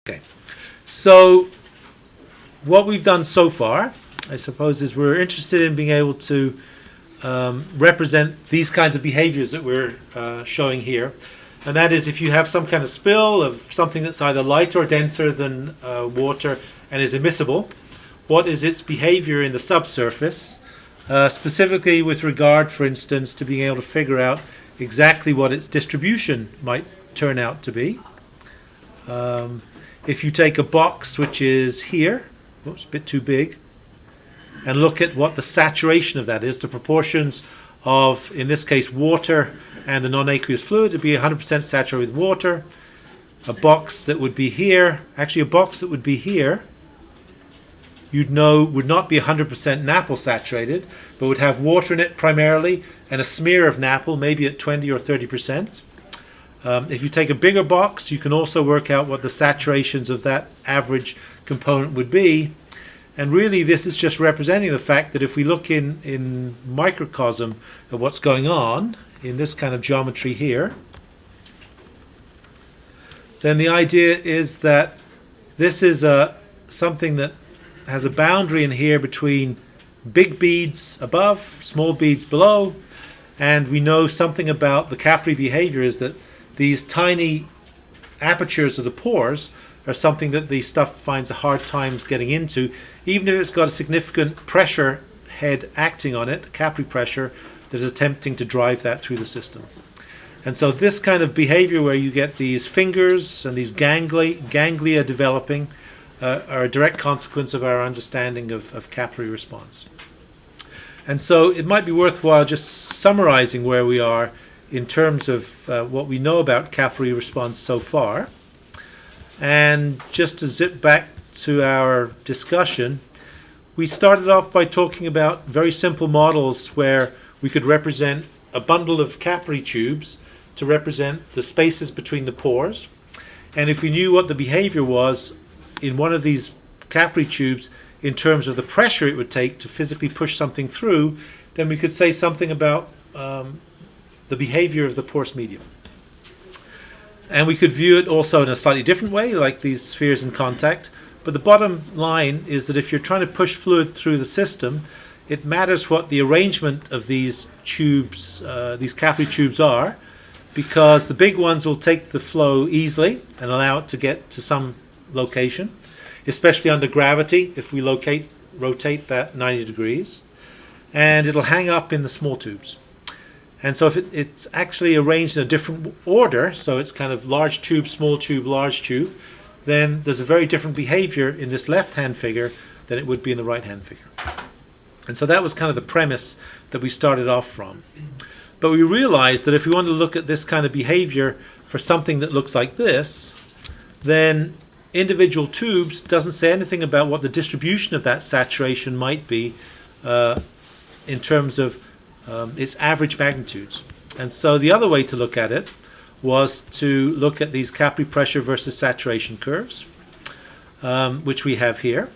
Okay, so what we've done so far, I suppose, is we're interested in being able to represent these kinds of behaviors that we're showing here. And that is, if you have some kind of spill of something that's either lighter or denser than water and is immiscible, what is its behavior in the subsurface, specifically with regard, for instance, to being able to figure out exactly what its distribution might turn out to be. If you take a box which is here, oops, a bit too big, and look at what the saturation of that is, the proportions of, in this case, water and the non-aqueous fluid, it'd be 100% saturated with water. A box that would be here, actually a box that would be here, you'd know would not be 100% NAPL saturated, but would have water in it primarily and a smear of NAPL, maybe at 20 or 30%. If you take a bigger box, you can also work out what the saturations of that average component would be. And really, this is just representing the fact that if we look in microcosm at what's going on in this kind of geometry here, then the idea is that this is something that has a boundary in here between big beads above, small beads below, and we know something about the capillary behavior is that these tiny apertures of the pores are something that the stuff finds a hard time getting into, even if it's got a significant pressure head acting on it, capillary pressure, that is attempting to drive that through the system. And so this kind of behavior where you get these fingers and these ganglia developing are a direct consequence of our understanding of capillary response. And so it might be worthwhile just summarizing where we are in terms of what we know about capillary response so far. And just to zip back to our discussion, we started off by talking about very simple models where we could represent a bundle of capillary tubes to represent the spaces between the pores. And if we knew what the behavior was in one of these capillary tubes in terms of the pressure it would take to physically push something through, then we could say something about the behavior of the porous medium. And we could view it also in a slightly different way, like these spheres in contact. But the bottom line is that if you're trying to push fluid through the system, it matters what the arrangement of these tubes, these capillary tubes are, because the big ones will take the flow easily and allow it to get to some location, especially under gravity if we rotate that 90 degrees. And it'll hang up in the small tubes. And so if it's actually arranged in a different order, so it's kind of large tube, small tube, large tube, then there's a very different behavior in this left-hand figure than it would be in the right-hand figure. And so that was kind of the premise that we started off from. But we realized that if we want to look at this kind of behavior for something that looks like this, then individual tubes doesn't say anything about what the distribution of that saturation might be in terms of its average magnitudes. And so the other way to look at it was to look at these capillary pressure versus saturation curves, which we have here.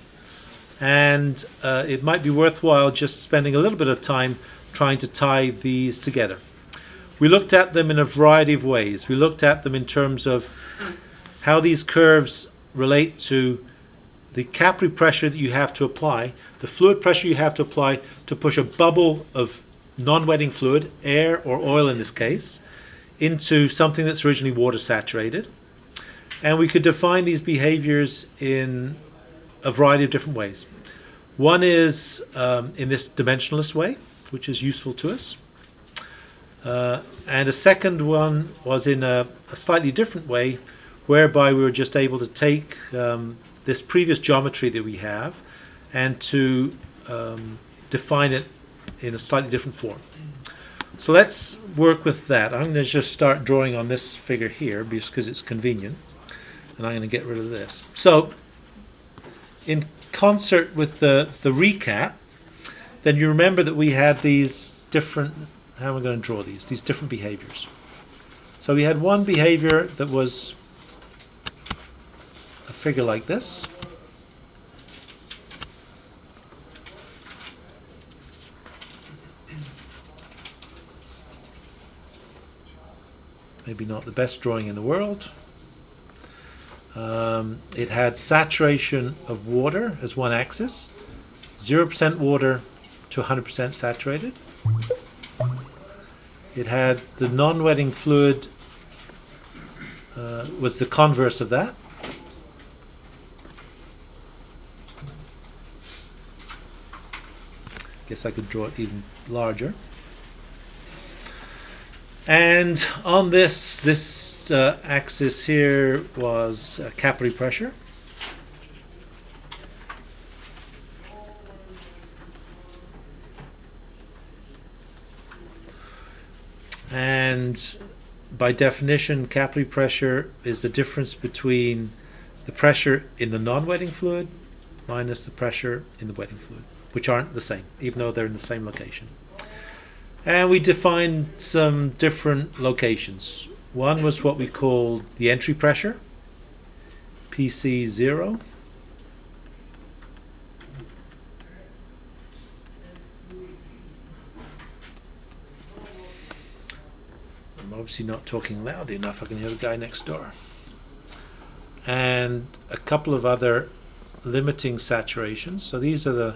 And it might be worthwhile just spending a little bit of time trying to tie these together. We looked at them in a variety of ways. We looked at them in terms of how these curves relate to the capillary pressure that you have to apply, the fluid pressure you have to apply to push a bubble of non-wetting fluid, air or oil in this case, into something that's originally water saturated. And we could define these behaviors in a variety of different ways. One is in this dimensionless way, which is useful to us. And a second one was in a slightly different way, whereby we were just able to take this previous geometry that we have and to define it in a slightly different form. So let's work with that. I'm going to just start drawing on this figure here because it's convenient, and I'm going to get rid of this. So in concert with the recap, then you remember that we had these different, how am I going to draw these different behaviors. So we had one behavior that was a figure like this. Maybe not the best drawing in the world. It had saturation of water as one axis, 0% water to 100% saturated. It had the non-wetting fluid was the converse of that. Guess I could draw it even larger. And on this axis here was capillary pressure. And by definition, capillary pressure is the difference between the pressure in the non-wetting fluid minus the pressure in the wetting fluid, which aren't the same, even though they're in the same location. And we defined some different locations. One was what we called the entry pressure, PC0. I'm obviously not talking loudly enough. I can hear the guy next door. And a couple of other limiting saturations. So these are the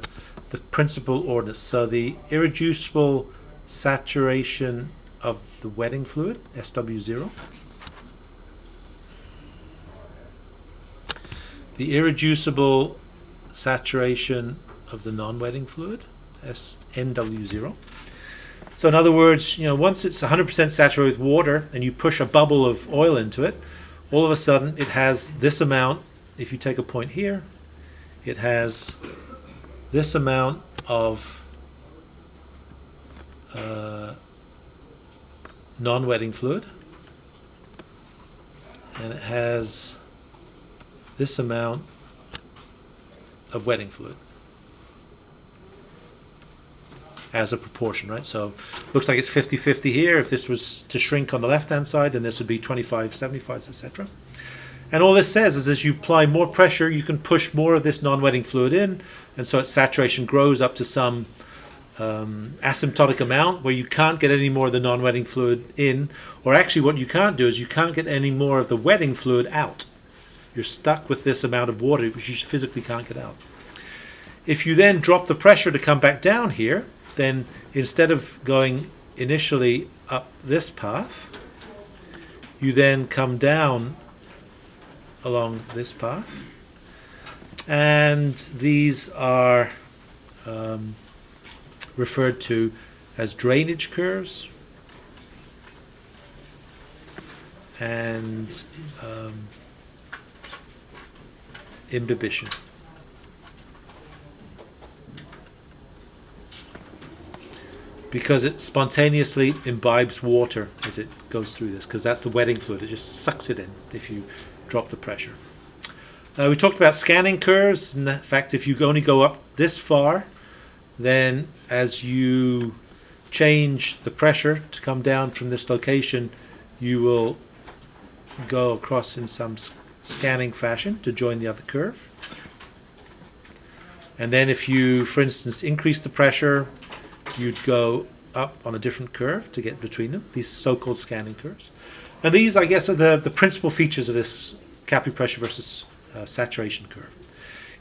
principal orders. So the irreducible saturation of the wetting fluid, SW0. The irreducible saturation of the non-wetting fluid, NW0. So in other words, once it's 100% saturated with water and you push a bubble of oil into it, all of a sudden it has this amount. If you take a point here, it has this amount of non-wetting fluid, and it has this amount of wetting fluid as a proportion, right? So looks like it's 50-50 here. If this was to shrink on the left-hand side, then this would be 25-75, etc. And all this says is as you apply more pressure, you can push more of this non-wetting fluid in, and so its saturation grows up to some asymptotic amount where you can't get any more of the non-wetting fluid in, or actually what you can't do is you can't get any more of the wetting fluid out. You're stuck with this amount of water which you physically can't get out. If you then drop the pressure to come back down here, then instead of going initially up this path, you then come down along this path, and these are referred to as drainage curves and imbibition. Because it spontaneously imbibes water as it goes through this, because that's the wetting fluid. It just sucks it in if you drop the pressure. We talked about scanning curves. In fact, if you only go up this far, then as you change the pressure to come down from this location, you will go across in some scanning fashion to join the other curve. And then if you, for instance, increase the pressure, you'd go up on a different curve to get between them, these so-called scanning curves. And these, I guess, are the principal features of this capillary pressure versus saturation curve.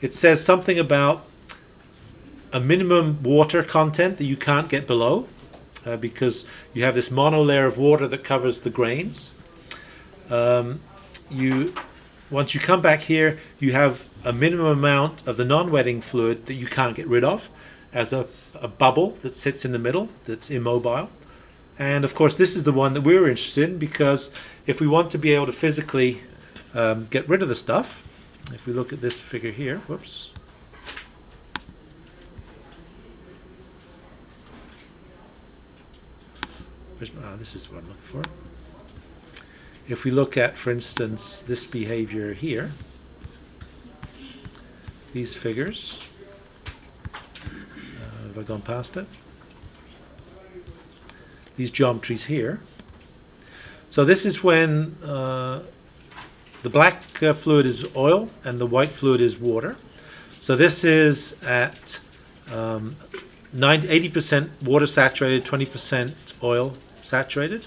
It says something about a minimum water content that you can't get below because you have this monolayer of water that covers the grains. Once you come back here, you have a minimum amount of the non-wetting fluid that you can't get rid of as a bubble that sits in the middle that's immobile. And of course this is the one that we're interested in, because if we want to be able to physically get rid of the stuff, if we look at this figure here, whoops. This is what I'm looking for. If we look at, for instance, this behavior here, these figures, have I gone past it? These geometries here. So this is when the black fluid is oil and the white fluid is water. So this is at 80% water saturated, 20% oil saturated.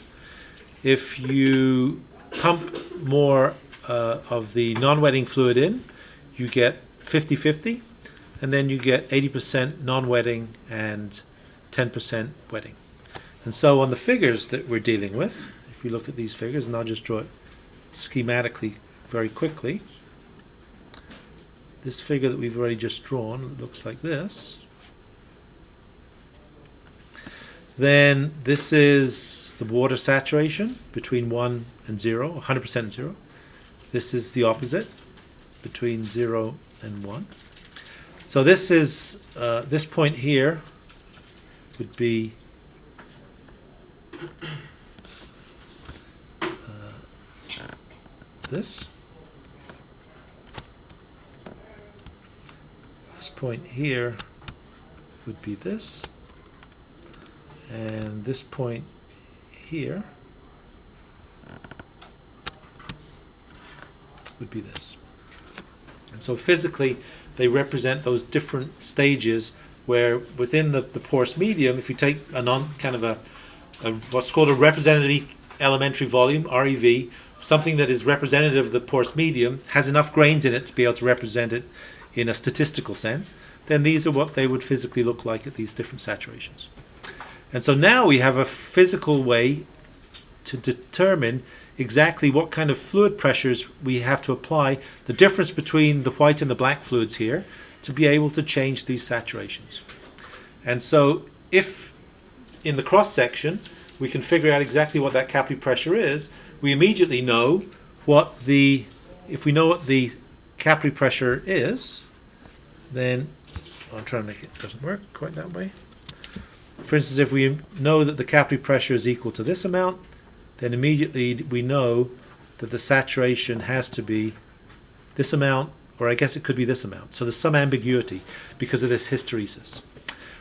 If you pump more of the non-wetting fluid in, you get 50-50, and then you get 80% non-wetting and 10% wetting. And so on the figures that we're dealing with, if we look at these figures, and I'll just draw it schematically very quickly, this figure that we've already just drawn looks like this. Then this is the water saturation between 1 and 0, 100% and 0. This is the opposite, between 0 and 1. So this is, this point here would be this. This point here would be this. And this point here would be this. And so physically they represent those different stages where within the porous medium, if you take a what's called a representative elementary volume, REV, something that is representative of the porous medium, has enough grains in it to be able to represent it in a statistical sense, then these are what they would physically look like at these different saturations. And so now we have a physical way to determine exactly what kind of fluid pressures we have to apply, the difference between the white and the black fluids here, to be able to change these saturations. And so if in the cross section we can figure out exactly what that capillary pressure is, we immediately know what the, if we know what the capillary pressure is, then I'll try to make it, doesn't work quite that way. For instance, if we know that the capillary pressure is equal to this amount, then immediately we know that the saturation has to be this amount, or I guess it could be this amount. So there's some ambiguity because of this hysteresis.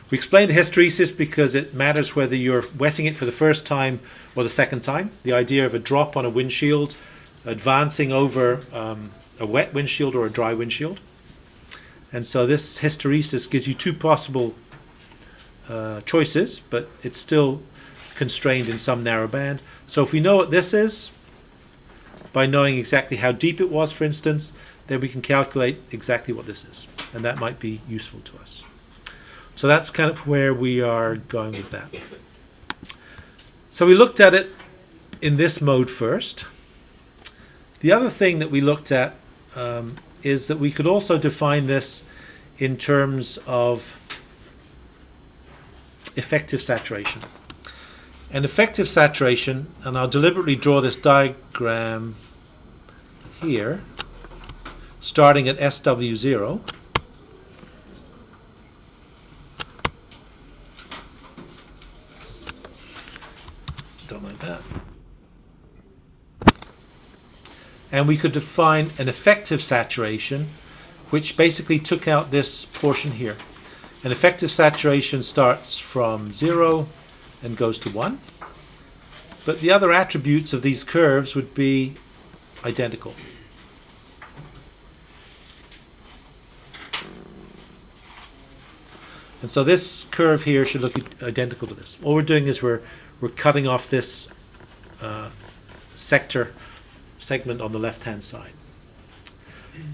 We explain the hysteresis because it matters whether you're wetting it for the first time or the second time. The idea of a drop on a windshield advancing over a wet windshield or a dry windshield. And so this hysteresis gives you two possible choices, but it's still constrained in some narrow band. So if we know what this is, by knowing exactly how deep it was, for instance, then we can calculate exactly what this is. And that might be useful to us. So that's kind of where we are going with that. So we looked at it in this mode first. The other thing that we looked at is that we could also define this in terms of effective saturation. And effective saturation, and I'll deliberately draw this diagram here, starting at SW0. Don't like that. And we could define an effective saturation, which basically took out this portion here. An effective saturation starts from 0 and goes to 1. But the other attributes of these curves would be identical. And so this curve here should look identical to this. All we're doing is we're cutting off this segment on the left-hand side.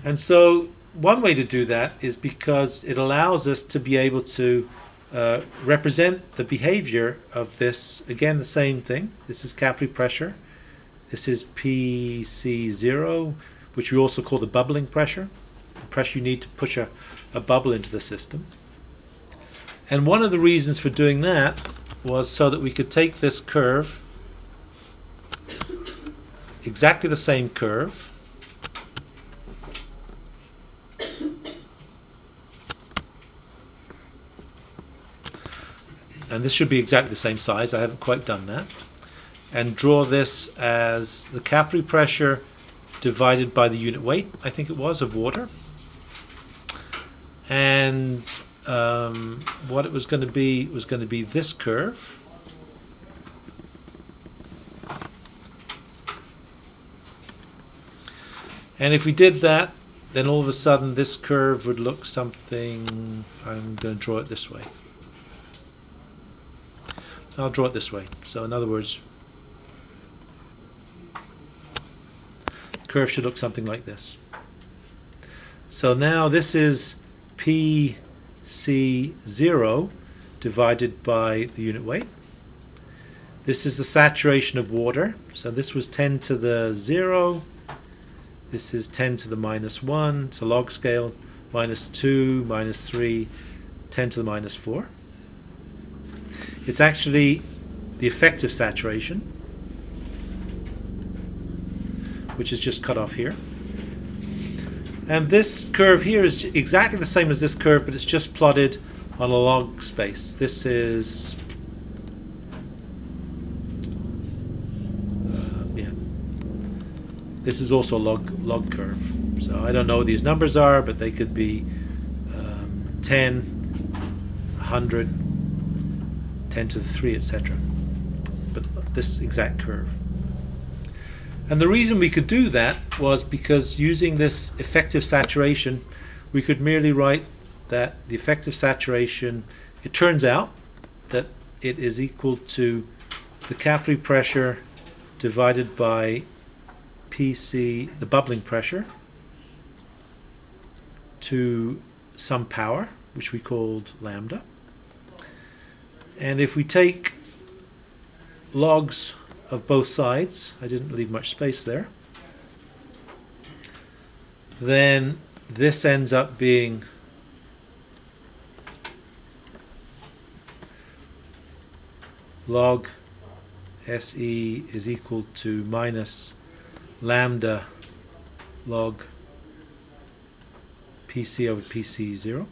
And so one way to do that is because it allows us to be able to represent the behavior of this, again, the same thing. This is capillary pressure. This is PC0, which we also call the bubbling pressure, the pressure you need to push a bubble into the system. And one of the reasons for doing that was so that we could take this curve, exactly the same curve, and this should be exactly the same size, I haven't quite done that, and draw this as the capillary pressure divided by the unit weight, I think it was, of water. And what it was going to be was going to be this curve. And if we did that, then all of a sudden this curve would look something, I'm going to draw it this way. I'll draw it this way. So in other words, curve should look something like this. So now this is PC0 divided by the unit weight. This is the saturation of water. So this was 10 to the 0. This is 10 to the minus 1. It's a log scale. Minus 2, minus 3, 10 to the minus 4. It's actually the effective saturation, which is just cut off here. And this curve here is exactly the same as this curve, but it's just plotted on a log space. This is this is also a log curve. So I don't know what these numbers are, but they could be 10, 100, 10 to the 3, etc. But this exact curve. And the reason we could do that was because using this effective saturation, we could merely write that the effective saturation, it turns out that it is equal to the capillary pressure divided by PC, the bubbling pressure, to some power, which we called lambda. And if we take logs of both sides, I didn't leave much space there, then this ends up being log SE is equal to minus lambda log PC over PC0.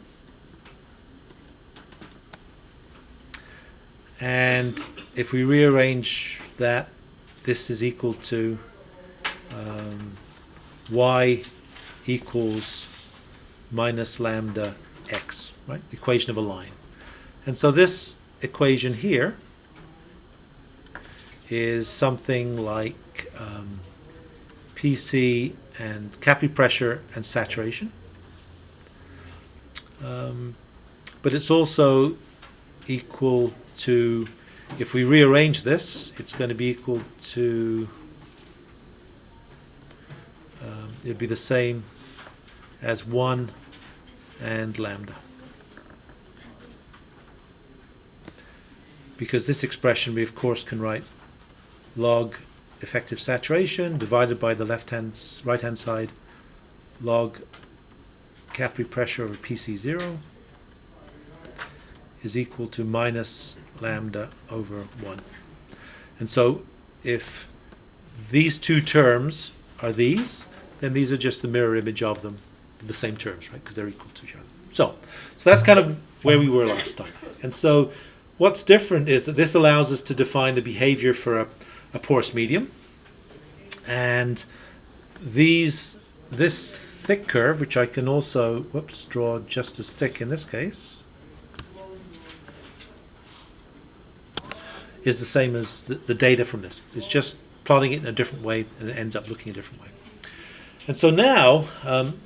And if we rearrange that, this is equal to y equals minus lambda x, right? Equation of a line. And so this equation here is something like PC and capillary pressure and saturation. But it's also equal to, if we rearrange this, it's going to be equal to, it'd be the same as 1 and lambda. Because this expression we of course can write log effective saturation divided by the right hand side log capillary pressure over PC0 is equal to minus lambda over 1. And so if these two terms are these, then these are just the mirror image of them, the same terms, right? Because they're equal to each other. So that's kind of where we were last time. And so what's different is that this allows us to define the behavior for a porous medium. And this thick curve, which I can also draw just as thick in this case, is the same as the data from this. It's just plotting it in a different way, and it ends up looking a different way. And so now,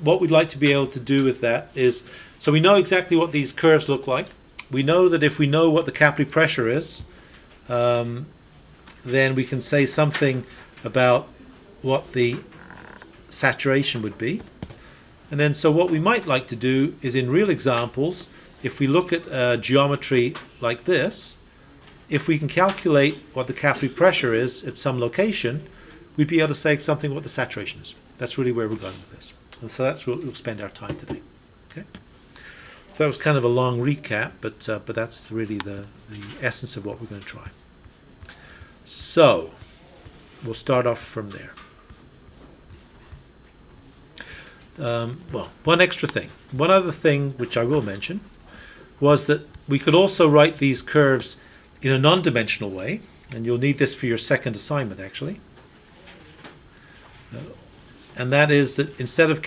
what we'd like to be able to do with that is, so we know exactly what these curves look like. We know that if we know what the capillary pressure is, then we can say something about what the saturation would be. And then so what we might like to do is, in real examples, if we look at geometry like this, if we can calculate what the capillary pressure is at some location, we'd be able to say something what the saturation is. That's really where we're going with this. And so that's where we'll spend our time today. Okay. So that was kind of a long recap, but that's really the essence of what we're going to try. So we'll start off from there. Well, one extra thing. One other thing which I will mention was that we could also write these curves in a non-dimensional way, and you'll need this for your second assignment actually. And that is that instead of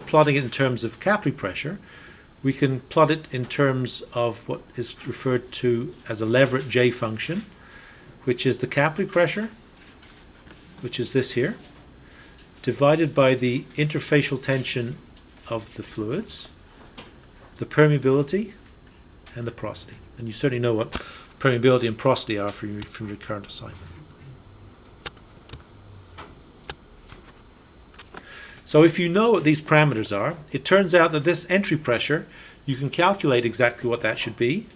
plotting it in terms of capillary pressure, we can plot it in terms of what is referred to as a Leverett J function, which is the capillary pressure, which is this here, divided by the interfacial tension of the fluids, the permeability, and the porosity. And you certainly know what permeability and porosity are from your current assignment. So if you know what these parameters are, it turns out that this entry pressure, you can calculate exactly what that should be,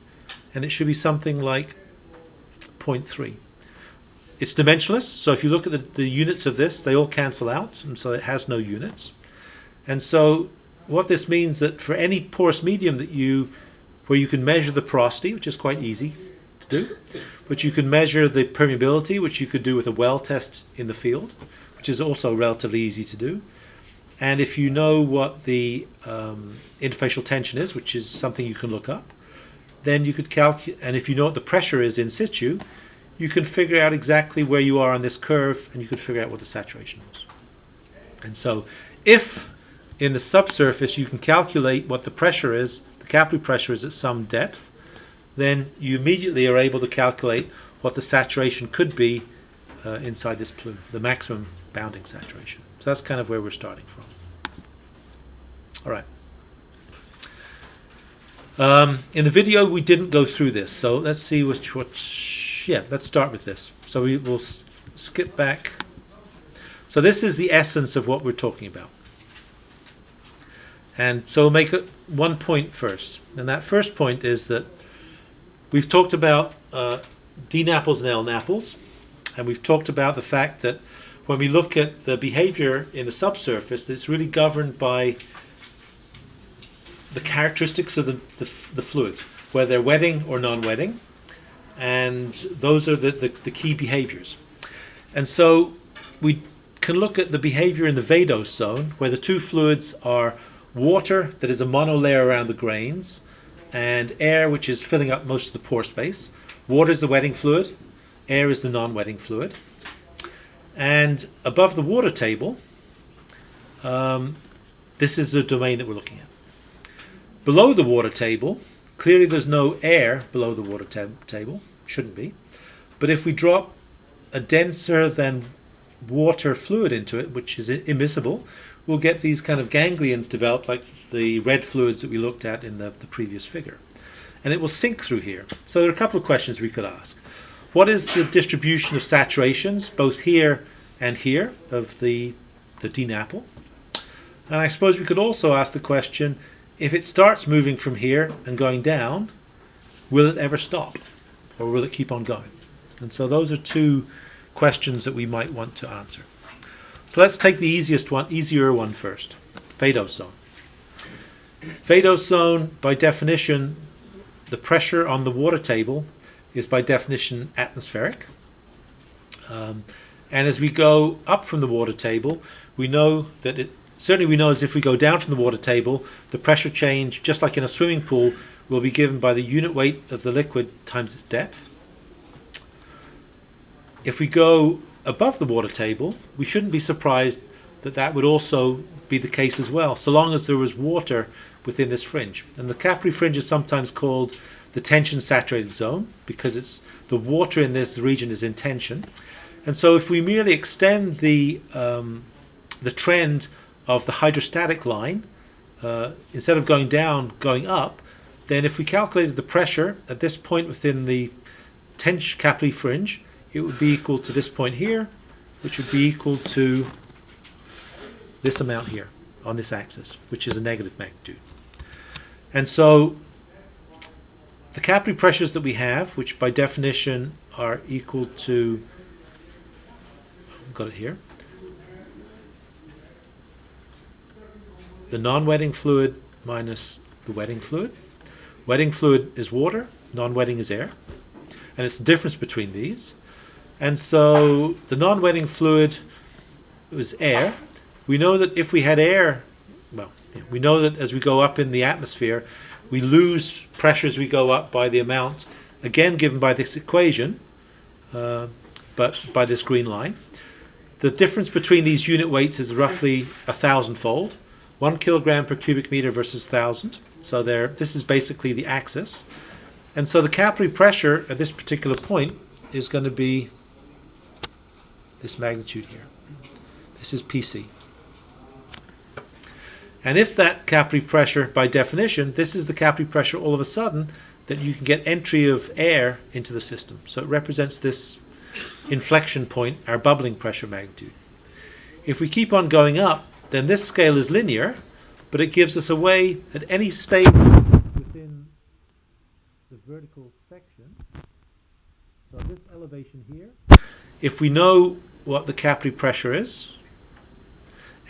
and it should be something like 0.3. It's dimensionless, so if you look at the units of this, they all cancel out, and so it has no units. And so what this means that for any porous medium where you can measure the porosity, which is quite easy to do, but you can measure the permeability, which you could do with a well test in the field, which is also relatively easy to do. And if you know what the interfacial tension is, which is something you can look up, then you could calculate, and if you know what the pressure is in situ, you can figure out exactly where you are on this curve, and you could figure out what the saturation was. And so if in the subsurface you can calculate what the pressure is, the capillary pressure is at some depth, then you immediately are able to calculate what the saturation could be inside this plume, the maximum bounding saturation. So that's kind of where we're starting from. All right. In the video we didn't go through this, so let's see let's start with this. So we will skip back. So this is the essence of what we're talking about. And so we'll make one point first. And that first point is that we've talked about D-NAPLs and L-NAPLs, and we've talked about the fact that when we look at the behavior in the subsurface, it's really governed by the characteristics of the fluids, whether they're wetting or non-wetting, and those are the key behaviors. And so we can look at the behavior in the vadose zone, where the two fluids are water that is a monolayer around the grains, and air, which is filling up most of the pore space. Water is the wetting fluid, air is the non-wetting fluid. And above the water table, this is the domain that we're looking at. Below the water table, clearly there's no air below the water table, shouldn't be. But if we drop a denser than water fluid into it, which is immiscible, we'll get these kind of ganglions developed like the red fluids that we looked at in the previous figure. And it will sink through here. So there are a couple of questions we could ask. What is the distribution of saturations, both here and here, of the D-NAPL? And I suppose we could also ask the question, if it starts moving from here and going down, will it ever stop? Or will it keep on going? And so those are two questions that we might want to answer. So let's take the easier one first. Vadose zone. Vadose zone, by definition, the pressure on the water table is by definition atmospheric. And as we go up from the water table, we know that certainly we know as if we go down from the water table, the pressure change, just like in a swimming pool, will be given by the unit weight of the liquid times its depth. If we go above the water table, we shouldn't be surprised that that would also be the case as well, so long as there was water within this fringe. And the capillary fringe is sometimes called the tension saturated zone because it's the water in this region is in tension. And so if we merely extend the trend of the hydrostatic line, instead of going down, going up, then if we calculated the pressure at this point within the capillary fringe, it would be equal to this point here, which would be equal to this amount here on this axis, which is a negative magnitude. And so the capillary pressures that we have, which by definition are equal to, I've got it here, the non-wetting fluid minus the wetting fluid. Wetting fluid is water, non-wetting is air, and it's the difference between these. And so the non-wetting fluid was air. We know that if we had air, we know that as we go up in the atmosphere, we lose pressure as we go up by the amount, again given by this equation, but by this green line. The difference between these unit weights is roughly 1,000-fold, 1 kilogram per cubic meter versus 1,000. So this is basically the axis. And so the capillary pressure at this particular point is going to be this magnitude here. This is PC. And if that capillary pressure, by definition, this is the capillary pressure all of a sudden that you can get entry of air into the system. So it represents this inflection point, our bubbling pressure magnitude. If we keep on going up, then this scale is linear, but it gives us a way at any stage within the vertical section. So this elevation here, if we know what the capillary pressure is,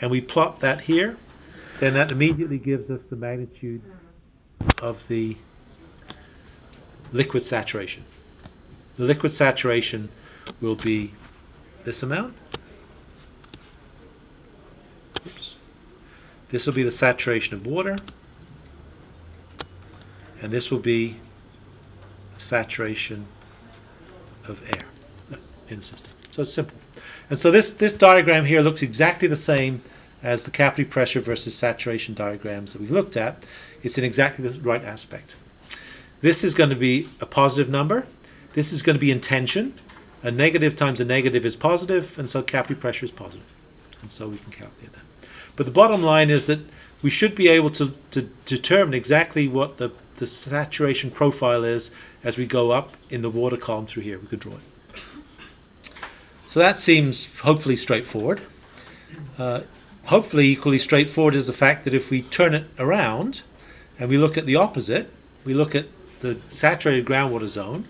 and we plot that here, then that immediately gives us the magnitude of the liquid saturation. The liquid saturation will be this amount. Oops. This will be the saturation of water, and this will be saturation of air in the system. So it's simple. And so this diagram here looks exactly the same as the capillary pressure versus saturation diagrams that we've looked at. It's in exactly the right aspect. This is going to be a positive number. This is going to be in tension. A negative times a negative is positive, and so capillary pressure is positive. And so we can calculate that. But the bottom line is that we should be able to determine exactly what the saturation profile is as we go up in the water column through here. We could draw it. So that seems hopefully straightforward. Hopefully equally straightforward is the fact that if we turn it around and we look at the opposite, we look at the saturated groundwater zone,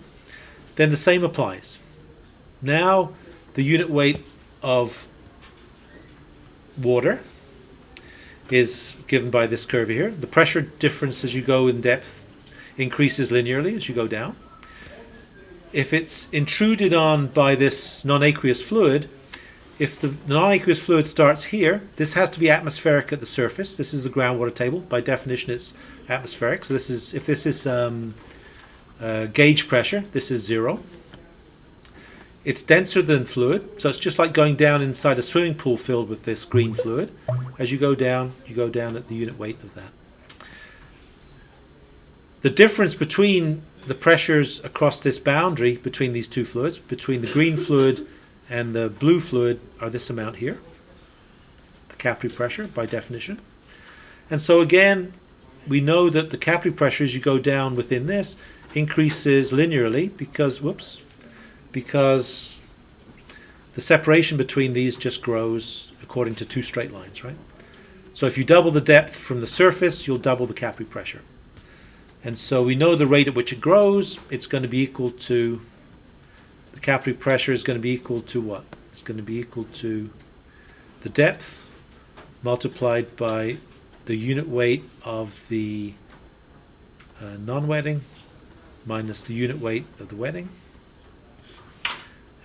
then the same applies. Now the unit weight of water is given by this curve here. The pressure difference as you go in depth increases linearly as you go down. If it's intruded on by this non-aqueous fluid, if the non-aqueous fluid starts here, this has to be atmospheric at the surface. This is the groundwater table. By definition, it's atmospheric. So this is, if this is gauge pressure, this is 0. It's denser than fluid, so it's just like going down inside a swimming pool filled with this green fluid. As you go down at the unit weight of that. The difference between the pressures across this boundary between these two fluids, between the green fluid and the blue fluid, are this amount here, the capillary pressure by definition. And so again, we know that the capillary pressure as you go down within this increases linearly because the separation between these just grows according to two straight lines, right? So if you double the depth from the surface, you'll double the capillary pressure. And so we know the rate at which it grows. It's going to be equal to, the capillary pressure is going to be equal to what? It's going to be equal to the depth multiplied by the unit weight of the non-wetting minus the unit weight of the wetting.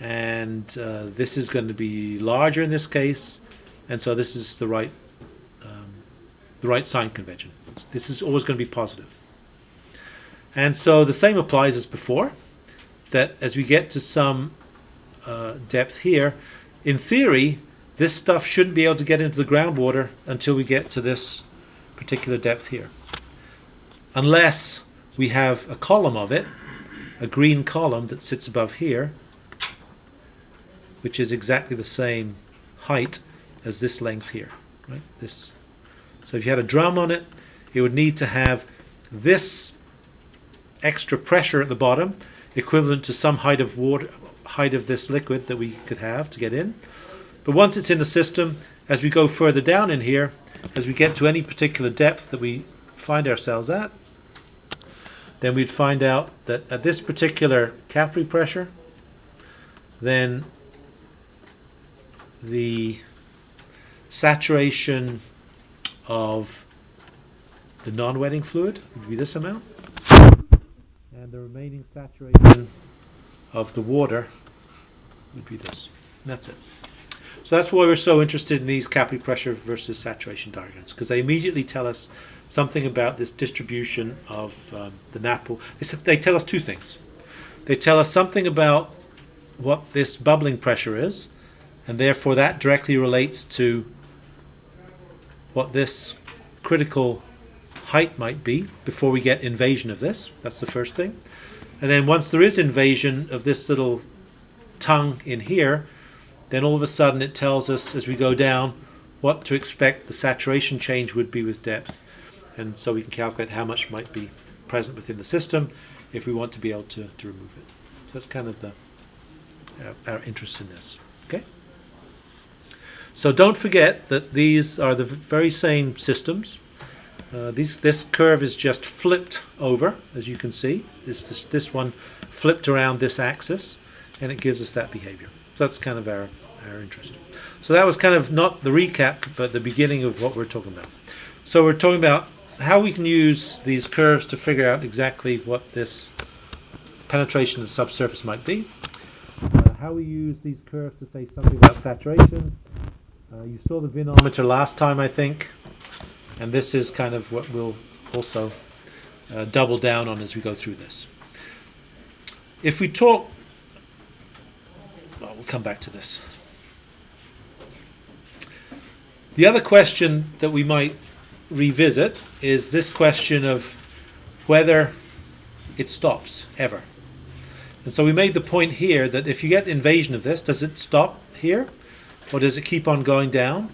And this is going to be larger in this case, and so this is the right sign convention. This is always going to be positive. And so the same applies as before, that as we get to some depth here, in theory, this stuff shouldn't be able to get into the groundwater until we get to this particular depth here. Unless we have a column of it, a green column that sits above here, which is exactly the same height as this length here, right? This. So if you had a drum on it, it would need to have this extra pressure at the bottom, equivalent to some height of water, height of this liquid that we could have to get in. But once it's in the system, as we go further down in here, as we get to any particular depth that we find ourselves at, then we'd find out that at this particular capillary pressure, then the saturation of the non-wetting fluid would be this amount, and the remaining saturation of the water would be this. And that's it. So that's why we're so interested in these capillary pressure versus saturation diagrams, because they immediately tell us something about this distribution of the NAPL. They tell us two things. They tell us something about what this bubbling pressure is, and therefore that directly relates to what this critical height might be before we get invasion of this. That's the first thing. And then once there is invasion of this little tongue in here, then all of a sudden it tells us as we go down what to expect the saturation change would be with depth. And so we can calculate how much might be present within the system if we want to be able to remove it. So that's kind of our interest in this. Okay. So don't forget that these are the very same systems. This curve is just flipped over, as you can see. This one flipped around this axis, and it gives us that behavior. So that's kind of our interest. So that was kind of not the recap, but the beginning of what we're talking about. So we're talking about how we can use these curves to figure out exactly what this penetration of the subsurface might be. How we use these curves to say something about saturation. You saw the vinometer last time, I think. And this is kind of what we'll also double down on as we go through this. If we talk, well, we'll come back to this. The other question that we might revisit is this question of whether it stops ever. And so we made the point here that if you get invasion of this, does it stop here? Or does it keep on going down?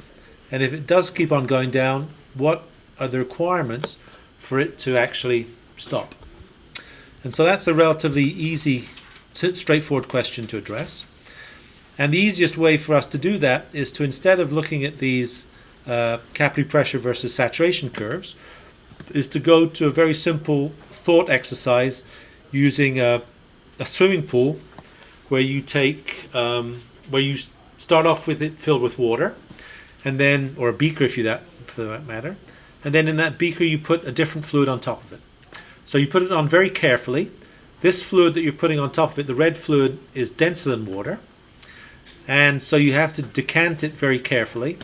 And if it does keep on going down, what are the requirements for it to actually stop? And so that's a relatively easy, straightforward question to address. And the easiest way for us to do that is to, instead of looking at these capillary pressure versus saturation curves, is to go to a very simple thought exercise using a swimming pool where you take, where you start off with it filled with water, and then, or a beaker for that matter, and then in that beaker you put a different fluid on top of it. So you put it on very carefully. This fluid that you're putting on top of it, the red fluid, is denser than water, and so you have to decant it very carefully.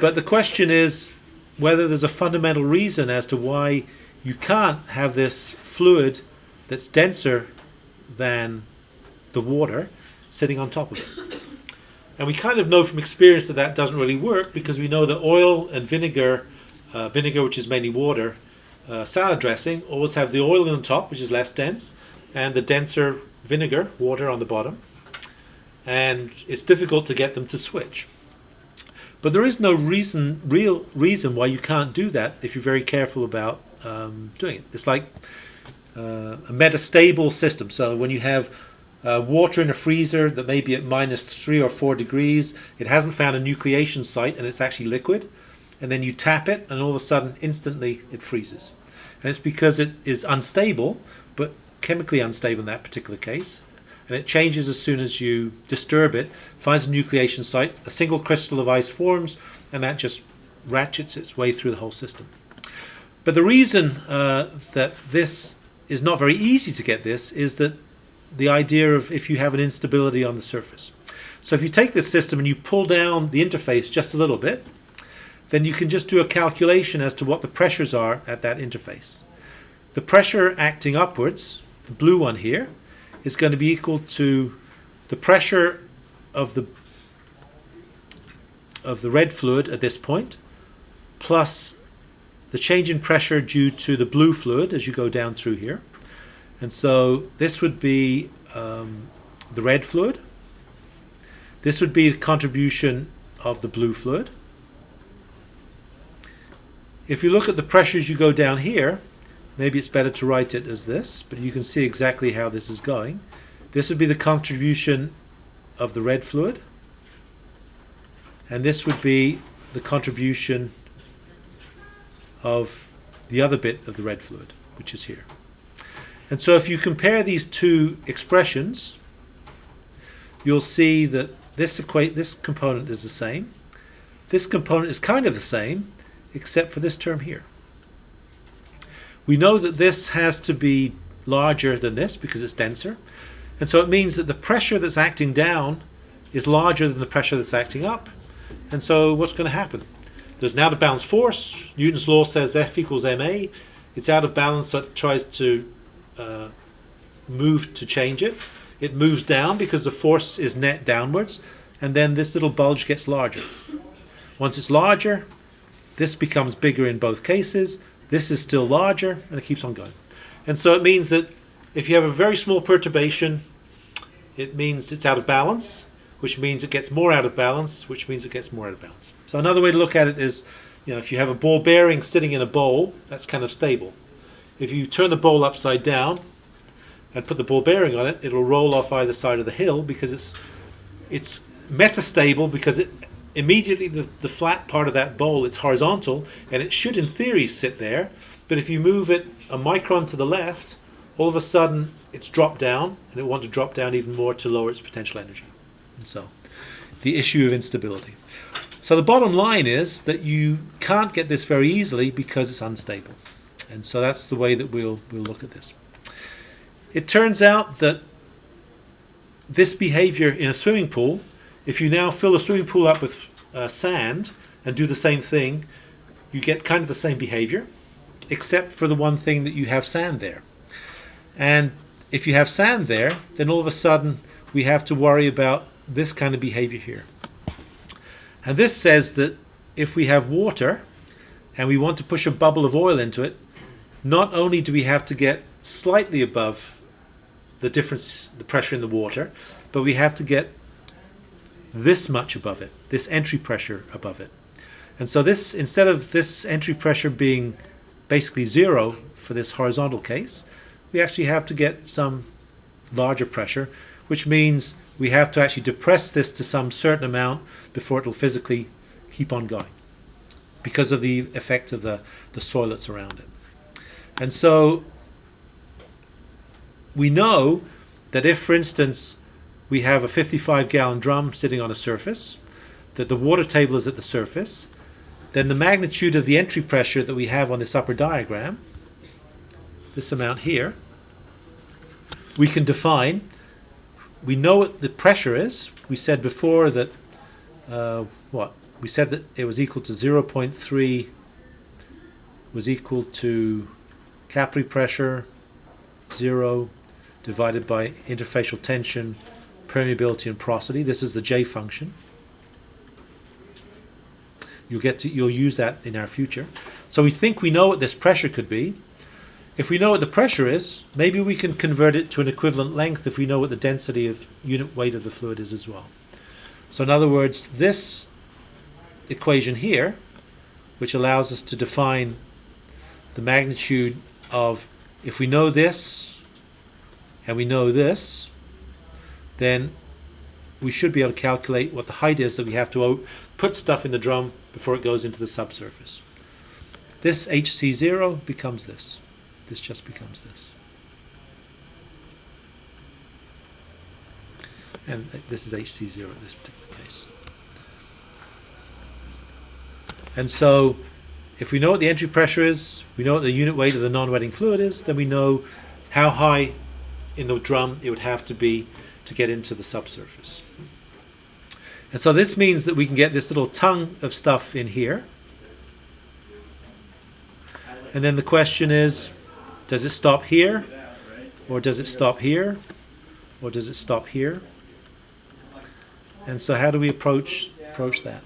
But the question is whether there's a fundamental reason as to why you can't have this fluid that's denser than the water sitting on top of it. And we kind of know from experience that that doesn't really work, because we know that oil and vinegar, which is mainly water, salad dressing, always have the oil on the top, which is less dense, and the denser vinegar, water, on the bottom. And it's difficult to get them to switch. But there is no real reason why you can't do that if you're very careful about doing it. It's like a metastable system. So when you have water in a freezer that may be at -3 or 4 degrees, it hasn't found a nucleation site and it's actually liquid, and then you tap it and all of a sudden instantly it freezes. And it's because it is unstable, but chemically unstable in that particular case, and it changes as soon as you disturb it, finds a nucleation site, a single crystal of ice forms, and that just ratchets its way through the whole system. But the reason that this is not very easy to get this is that the idea of if you have an instability on the surface. So if you take this system and you pull down the interface just a little bit, then you can just do a calculation as to what the pressures are at that interface. The pressure acting upwards, the blue one here, is going to be equal to the pressure of the red fluid at this point, plus the change in pressure due to the blue fluid as you go down through here. And so this would be the red fluid. This would be the contribution of the blue fluid. If you look at the pressures you go down here, maybe it's better to write it as this, but you can see exactly how this is going. This would be the contribution of the red fluid, and this would be the contribution of the other bit of the red fluid, which is here. And so if you compare these two expressions, you'll see that this component is the same. This component is kind of the same, except for this term here. We know that this has to be larger than this because it's denser, and so it means that the pressure that's acting down is larger than the pressure that's acting up. And so what's going to happen? There's an out of balance force. Newton's law says F equals ma. It's out of balance, so it tries to move to change it. It moves down because the force is net downwards, and then this little bulge gets larger. Once it's larger, this becomes bigger in both cases. This is still larger, and it keeps on going. And so it means that if you have a very small perturbation, it means it's out of balance, which means it gets more out of balance, which means it gets more out of balance. So another way to look at it is, if you have a ball bearing sitting in a bowl, that's kind of stable. If you turn the bowl upside down and put the ball bearing on it, it'll roll off either side of the hill because it's metastable because immediately the flat part of that bowl, it's horizontal, and it should in theory sit there, but if you move it a micron to the left, all of a sudden it's dropped down, and it will want to drop down even more to lower its potential energy. And so, the issue of instability. So the bottom line is that you can't get this very easily because it's unstable. And so that's the way that we'll look at this. It turns out that this behavior in a swimming pool, if you now fill a swimming pool up with sand and do the same thing, you get kind of the same behavior, except for the one thing that you have sand there. And if you have sand there, then all of a sudden we have to worry about this kind of behavior here. And this says that if we have water and we want to push a bubble of oil into it, not only do we have to get slightly above the difference, the pressure in the water, but we have to get this much above it, this entry pressure above it. And so this, instead of this entry pressure being basically zero for this horizontal case, we actually have to get some larger pressure, which means we have to actually depress this to some certain amount before it will physically keep on going, because of the effect of the soil that's around it. And so we know that if, for instance, we have a 55-gallon drum sitting on a surface, that the water table is at the surface, then the magnitude of the entry pressure that we have on this upper diagram, this amount here, we can define. We know what the pressure is. We said before that, we said that it was equal to 0.3 was equal to capillary pressure, 0, divided by interfacial tension, permeability, and porosity. This is the J function. You'll use that in our future. So we think we know what this pressure could be. If we know what the pressure is, maybe we can convert it to an equivalent length if we know what the density of unit weight of the fluid is as well. So in other words, this equation here, which allows us to define the magnitude of, if we know this and we know this, then we should be able to calculate what the height is that we have to put stuff in the drum before it goes into the subsurface. This HC0 becomes this. This just becomes this. And this is HC0 in this particular case. And so if we know what the entry pressure is, we know what the unit weight of the non-wetting fluid is, then we know how high in the drum it would have to be to get into the subsurface. And so this means that we can get this little tongue of stuff in here. And then the question is, does it stop here? Or does it stop here? Or does it stop here? And so how do we approach that?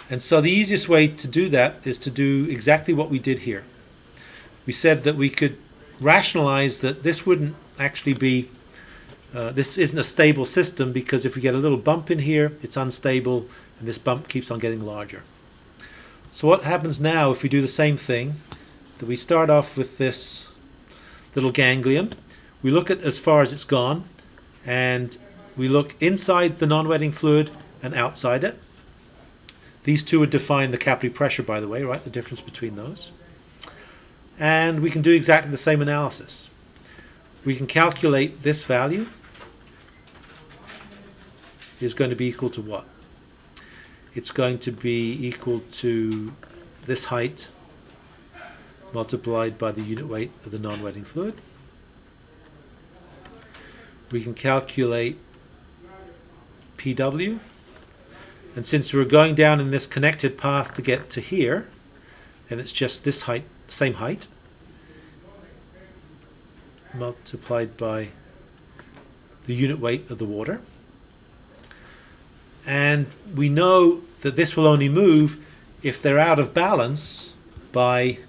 And so the easiest way to do that is to do exactly what we did here. We said that we could rationalize that this wouldn't actually be, this isn't a stable system, because if we get a little bump in here, it's unstable, and this bump keeps on getting larger. So what happens now if we do the same thing, that we start off with this little ganglion, we look at as far as it's gone, and we look inside the non-wetting fluid and outside it. These two would define the capillary pressure, by the way, right? The difference between those. And we can do exactly the same analysis. We can calculate this value is going to be equal to what? It's going to be equal to this height multiplied by the unit weight of the non-wetting fluid. We can calculate PW. And since we're going down in this connected path to get to here, and it's just this height, same height, multiplied by the unit weight of the water. And we know that this will only move if they're out of balance by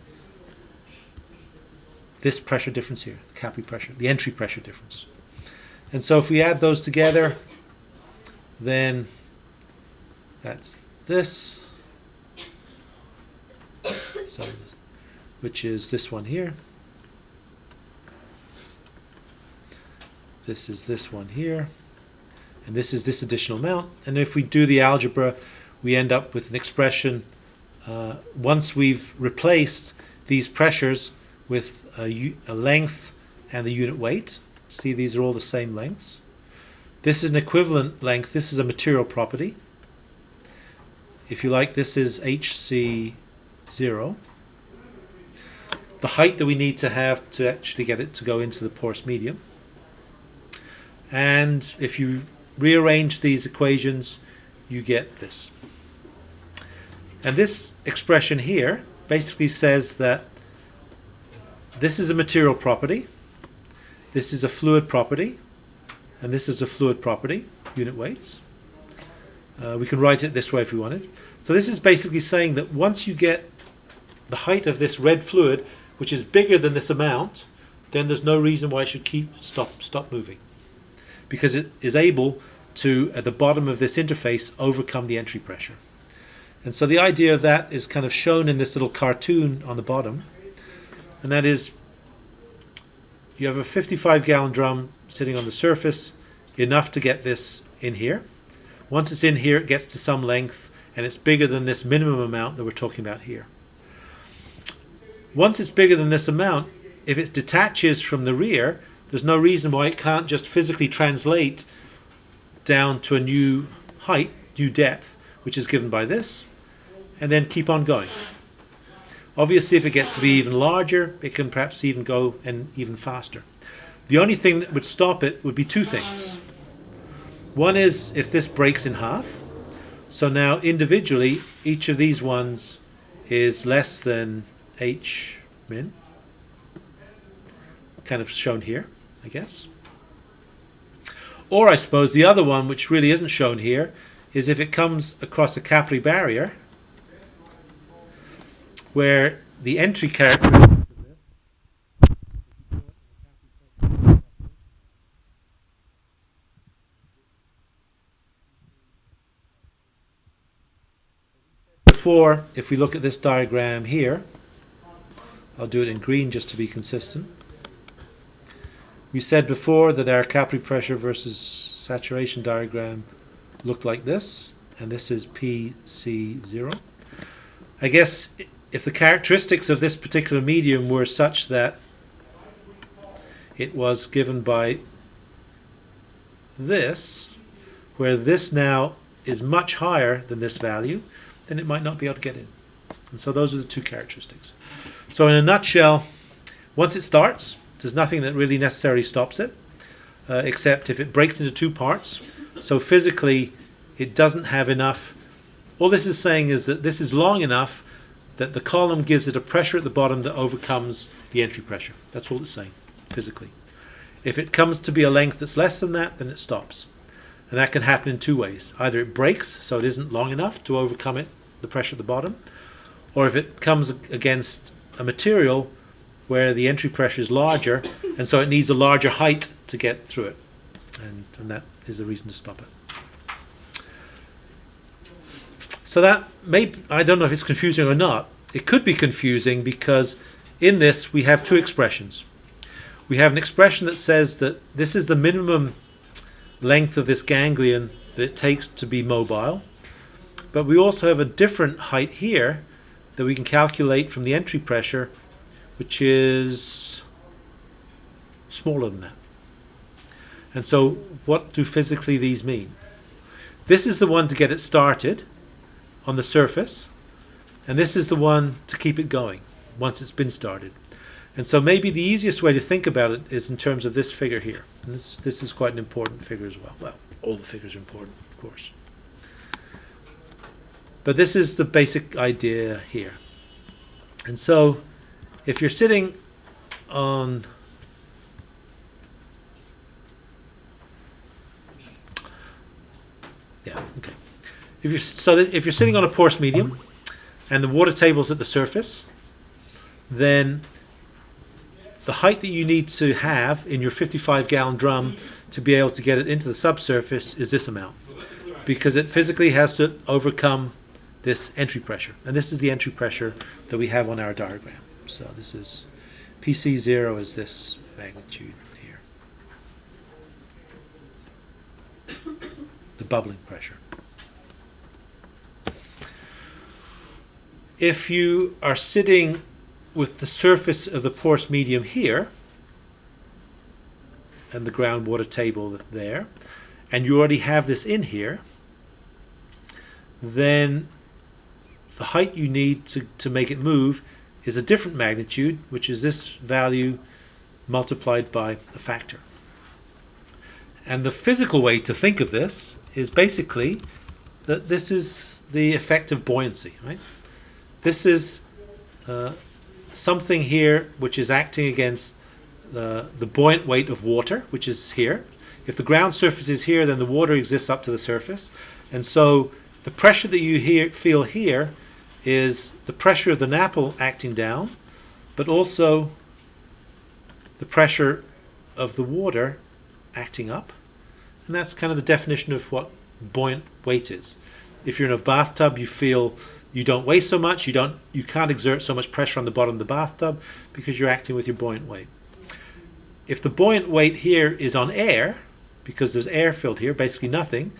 this pressure difference here, the capillary pressure, the entry pressure difference. And so if we add those together, then that's this, so, which is this one here. This is this one here. and this is this additional amount. And if we do the algebra, we end up with an expression once we've replaced these pressures with a length and the unit weight. See, these are all the same lengths. This is an equivalent length. This is a material property. If you like, this is HC0. The height that we need to have to actually get it to go into the porous medium. And if you rearrange these equations, you get this. And this expression here basically says that this is a material property, this is a fluid property, and this is a fluid property, unit weights. We can write it this way if we wanted. So this is basically saying that once you get the height of this red fluid, which is bigger than this amount, then there's no reason why it should stop moving, because it is able to, at the bottom of this interface, overcome the entry pressure. And so the idea of that is kind of shown in this little cartoon on the bottom, and that is you have a 55-gallon drum sitting on the surface, enough to get this in here. Once it's in here, it gets to some length, and it's bigger than this minimum amount that we're talking about here. Once it's bigger than this amount, if it detaches from the rear, there's no reason why it can't just physically translate down to a new height, new depth, which is given by this, and then keep on going. Obviously, if it gets to be even larger, it can perhaps even go and even faster. The only thing that would stop it would be two things. One is if this breaks in half. So now individually, each of these ones is less than H min, kind of shown here, I guess. Or I suppose the other one, which really isn't shown here, is if it comes across a capillary barrier where the entry characteristic before, if we look at this diagram here, I'll do it in green just to be consistent. We said before that our capillary pressure versus saturation diagram looked like this, and this is PC0. I guess if the characteristics of this particular medium were such that it was given by this, where this now is much higher than this value, then it might not be able to get in. And so those are the two characteristics. So in a nutshell, once it starts, there's nothing that really necessarily stops it, except if it breaks into two parts. So physically, it doesn't have enough. All this is saying is that this is long enough that the column gives it a pressure at the bottom that overcomes the entry pressure. That's all it's saying, physically. If it comes to be a length that's less than that, then it stops. And that can happen in two ways. Either it breaks, so it isn't long enough to overcome it, the pressure at the bottom, or if it comes against a material where the entry pressure is larger, and so it needs a larger height to get through it. And that is the reason to stop it. So that may, I don't know if it's confusing or not. It could be confusing because in this we have two expressions. We have an expression that says that this is the minimum length of this ganglion that it takes to be mobile, but we also have a different height here that we can calculate from the entry pressure, which is smaller than that. And so what do physically these mean? This is the one to get it started on the surface, and this is the one to keep it going once it's been started. And so maybe the easiest way to think about it is in terms of this figure here. And this is quite an important figure as well. Well, all the figures are important, of course. But this is the basic idea here. And so if you're sitting on if you're sitting on a porous medium and the water table's at the surface, then the height that you need to have in your 55-gallon drum to be able to get it into the subsurface is this amount, because it physically has to overcome this entry pressure. And this is the entry pressure that we have on our diagram. So this is PC0 is this magnitude here. the bubbling pressure. If you are sitting with the surface of the porous medium here and the groundwater table there, and you already have this in here, then the height you need to make it move is a different magnitude, which is this value multiplied by a factor. And the physical way to think of this is basically that this is the effect of buoyancy, right? This is something here which is acting against the buoyant weight of water, which is here. If the ground surface is here, then the water exists up to the surface. And so the pressure that you feel here is the pressure of the NAPL acting down, but also the pressure of the water acting up. And that's kind of the definition of what buoyant weight is. If you're in a bathtub, you feel you don't weigh so much, you can't exert so much pressure on the bottom of the bathtub because you're acting with your buoyant weight. If the buoyant weight here is on air, because there's air filled here, basically nothing,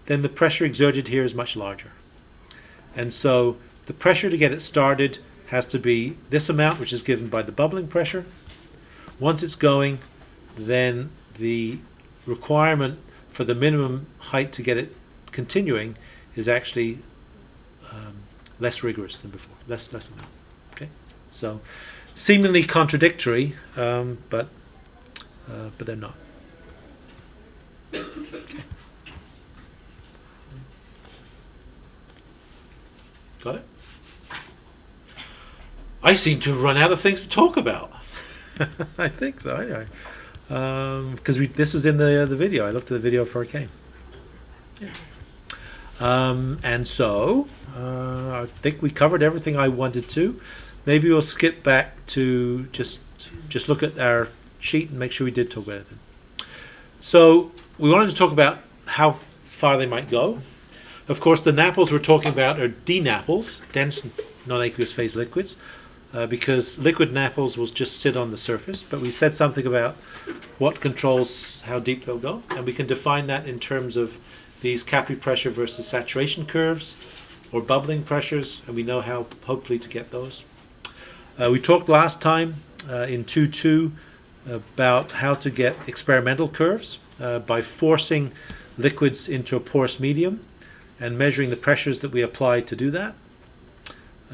then the pressure exerted here is much larger. And so the pressure to get it started has to be this amount, which is given by the bubbling pressure. Once it's going, then the requirement for the minimum height to get it continuing is actually less rigorous than before, less amount. Okay, so seemingly contradictory, but they're not. Okay. Got it? I seem to have run out of things to talk about. I think so, anyway. Because this was in the video. I looked at the video before I came. Yeah. And so, I think we covered everything I wanted to. Maybe we'll skip back to just look at our sheet and make sure we did talk about everything. So, we wanted to talk about how far they might go. Of course, the NAPLs we're talking about are DNAPLs, dense non-aqueous phase liquids, because liquid NAPLs will just sit on the surface, but we said something about what controls how deep they'll go, and we can define that in terms of these capillary pressure versus saturation curves, or bubbling pressures, and we know how, hopefully, to get those. We talked last time in 2.2 about how to get experimental curves by forcing liquids into a porous medium and measuring the pressures that we apply to do that.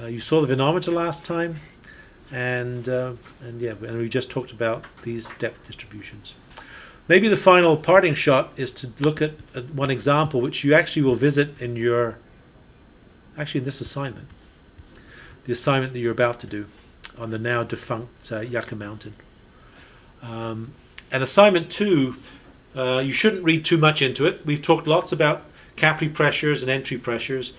You saw the venometer last time, and we just talked about these depth distributions. Maybe the final parting shot is to look at one example which you actually will visit in in this assignment, the assignment that you're about to do on the now defunct Yucca Mountain. And assignment 2, you shouldn't read too much into it. We've talked lots about capillary pressures and entry pressures.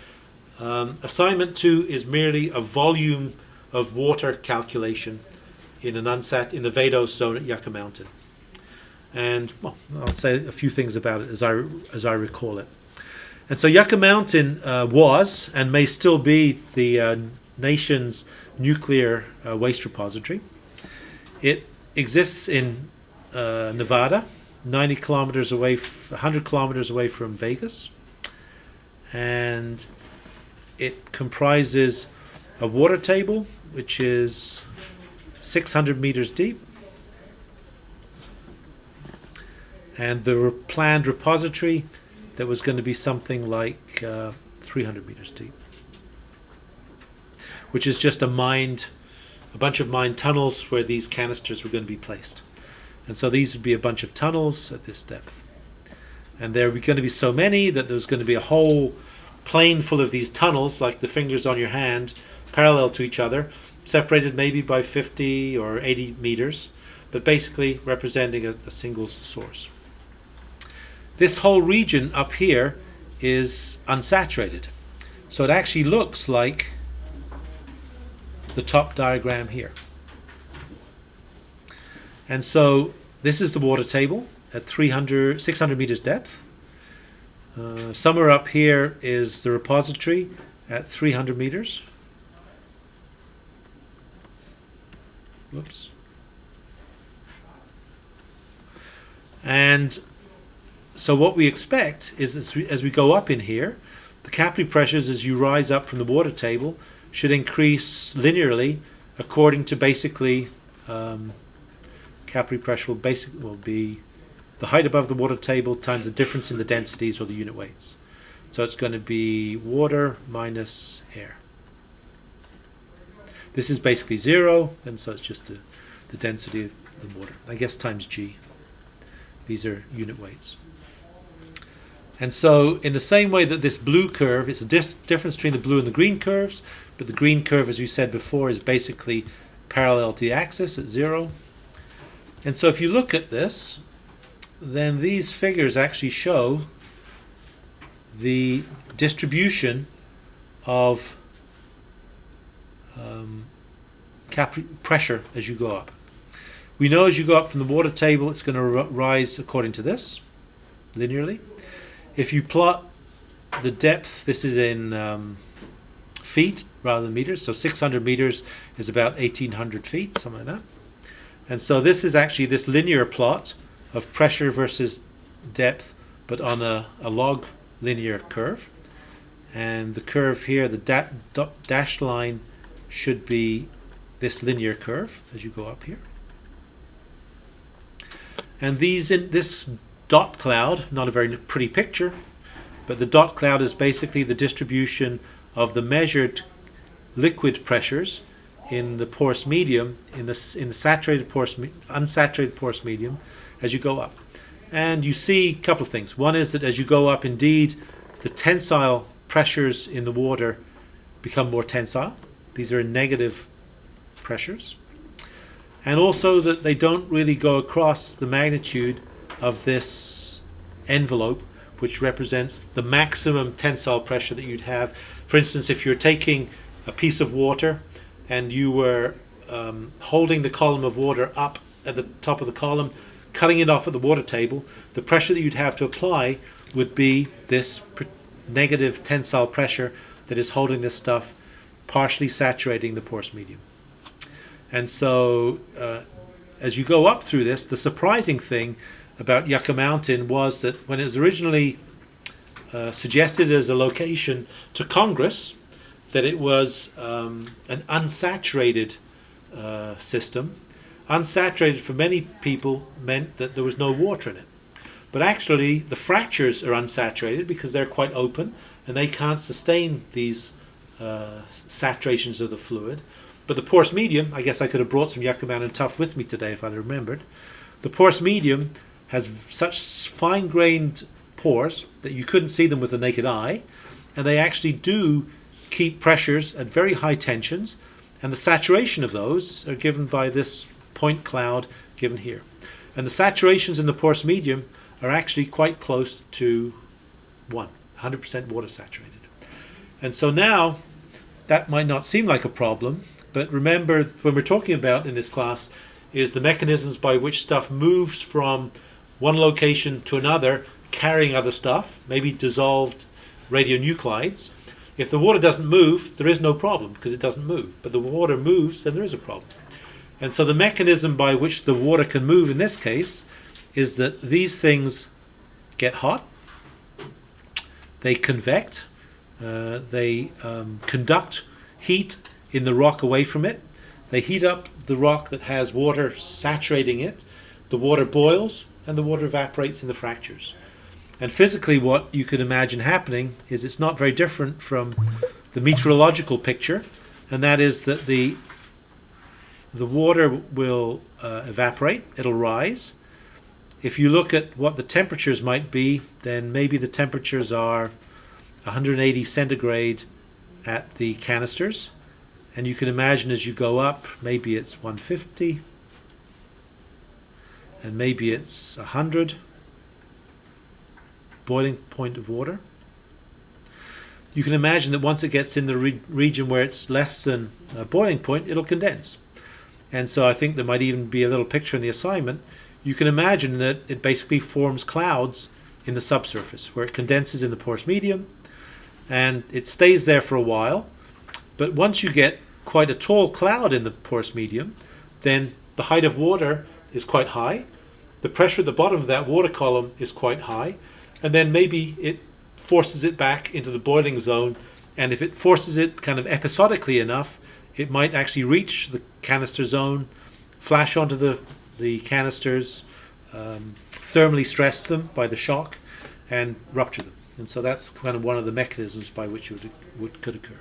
Assignment 2 is merely a volume of water calculation in the vadose zone at Yucca Mountain. And well, I'll say a few things about it as I recall it. And so Yucca Mountain was and may still be the nation's nuclear waste repository. It exists in Nevada, 100 kilometers away from Vegas, and it comprises a water table which is 600 meters deep, and the planned repository that was going to be something like 300 meters deep, which is just a bunch of mined tunnels where these canisters were going to be placed. And so these would be a bunch of tunnels at this depth. And there were going to be so many that there's going to be a whole plane full of these tunnels, like the fingers on your hand, parallel to each other, separated maybe by 50 or 80 meters, but basically representing a single source. This whole region up here is unsaturated. So it actually looks like the top diagram here. And so this is the water table at 600 meters depth. Somewhere up here is the repository at 300 meters. Whoops. And so what we expect is as we go up in here, the capillary pressures as you rise up from the water table should increase linearly according to basically capillary pressure will be the height above the water table times the difference in the densities or the unit weights. So it's going to be water minus air. This is basically 0, and so it's just the density of the water, I guess, times G. These are unit weights. And so in the same way that this blue curve, it's the difference between the blue and the green curves, but the green curve, as we said before, is basically parallel to the axis at 0. And so if you look at this, then these figures actually show the distribution of pressure as you go up. We know as you go up from the water table, it's going to rise according to this, linearly. If you plot the depth, this is in feet rather than meters, so 600 meters is about 1,800 feet, something like that. And so this is actually this linear plot of pressure versus depth, but on a log linear curve. And the curve here, the dashed line, should be this linear curve as you go up here. And this dot cloud, not a very pretty picture, but the dot cloud is basically the distribution of the measured liquid pressures in the porous medium, in the saturated porous, unsaturated porous medium, as you go up. And you see a couple of things. One is that as you go up, indeed, the tensile pressures in the water become more tensile. These are negative pressures. And also that they don't really go across the magnitude of this envelope, which represents the maximum tensile pressure that you'd have. For instance, if you're taking a piece of water and you were holding the column of water up at the top of the column, cutting it off at the water table, the pressure that you'd have to apply would be this negative tensile pressure that is holding this stuff, partially saturating the porous medium. And so as you go up through this, the surprising thing about Yucca Mountain was that when it was originally suggested as a location to Congress, that it was an unsaturated system. Unsaturated for many people meant that there was no water in it. But actually the fractures are unsaturated because they're quite open and they can't sustain these saturations of the fluid. But the porous medium, I guess I could have brought some Yucca Mountain Tuff with me today if I'd remembered. The porous medium has such fine-grained pores that you couldn't see them with the naked eye, and they actually do keep pressures at very high tensions, and the saturation of those are given by this point cloud given here. And the saturations in the porous medium are actually quite close to 100% water saturated. And so now that might not seem like a problem, but remember when we're talking about in this class is the mechanisms by which stuff moves from one location to another, carrying other stuff, maybe dissolved radionuclides. If the water doesn't move, there is no problem because it doesn't move. But the water moves, then there is a problem. And so the mechanism by which the water can move in this case is that these things get hot, they convect, they conduct heat in the rock away from it. They heat up the rock that has water saturating it. The water boils and the water evaporates in the fractures. And physically what you could imagine happening is it's not very different from the meteorological picture, and that is that the water will evaporate, it'll rise. If you look at what the temperatures might be, then maybe the temperatures are 180 centigrade at the canisters. And you can imagine as you go up, maybe it's 150, and maybe it's 100 boiling point of water. You can imagine that once it gets in the region where it's less than a boiling point, it'll condense. And so I think there might even be a little picture in the assignment. You can imagine that it basically forms clouds in the subsurface where it condenses in the porous medium and it stays there for a while. But once you get quite a tall cloud in the porous medium, then the height of water is quite high. the pressure at the bottom of that water column is quite high, and then maybe it forces it back into the boiling zone, and if it forces it kind of episodically enough, it might actually reach the canister zone, flash onto the canisters, thermally stress them by the shock, and rupture them. And so that's kind of one of the mechanisms by which it could occur.